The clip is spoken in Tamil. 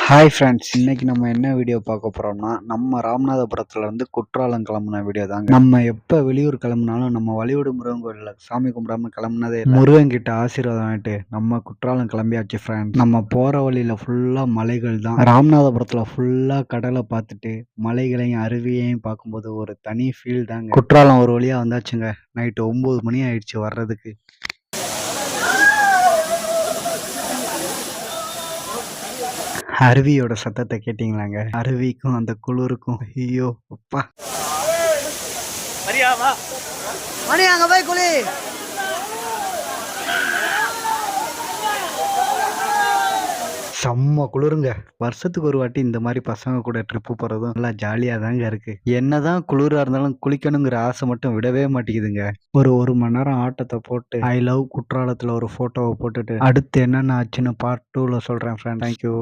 ஹாய் ஃப்ரெண்ட்ஸ், இன்னைக்கு நம்ம என்ன வீடியோ பார்க்க போறோம்னா, நம்ம ராமநாதபுரத்துல இருந்து குற்றாலம் கிளம்புன வீடியோ தாங்க. நம்ம எப்ப வெளியூர் கிளம்புனாலும் நம்ம வழிவிடு முருகன் கோயில்ல சாமி கும்பிடாம கிளம்புனதே இல்லை. முருகன் கிட்ட ஆசீர்வாதம் ஆயிட்டு நம்ம குற்றாலம் கிளம்பியாச்சு ஃப்ரெண்ட்ஸ். நம்ம போற வழியில ஃபுல்லா மலைகள் தான். ராமநாதபுரத்துல ஃபுல்லா கடலை பார்த்துட்டு மலைகளையும் அருவியையும் பார்க்கும்போது ஒரு தனி ஃபீல் தாங்க. குற்றாலம் ஒரு வழியா வந்தாச்சுங்க. நைட்டு 9 மணி ஆயிடுச்சு வர்றதுக்கு. அருவியோட சத்தத்தை கேட்டீங்களாங்க? அருவிக்கும் அந்த குளிருக்கும் ஐயோ அப்பா. மணி அங்க போய் குளி. செம்ம குளிருங்க. வருஷத்துக்கு ஒரு வாட்டி இந்த மாதிரி பசங்க கூட ட்ரிப்பு போறதும் நல்லா ஜாலியா தாங்க இருக்கு. என்னதான் குளிரா இருந்தாலும் குளிக்கணுங்கிற ஆசை மட்டும் விடவே மாட்டேங்குதுங்க. ஒரு மணி நேரம் ஆட்டத்தை போட்டு ஐ லவ் குற்றாலத்துல ஒரு போட்டோவை போட்டுட்டு அடுத்து என்னென்ன ஆச்சுன்னு பார்ட் 2ல சொல்றேன் ஃப்ரெண்ட். தேங்க்யூ.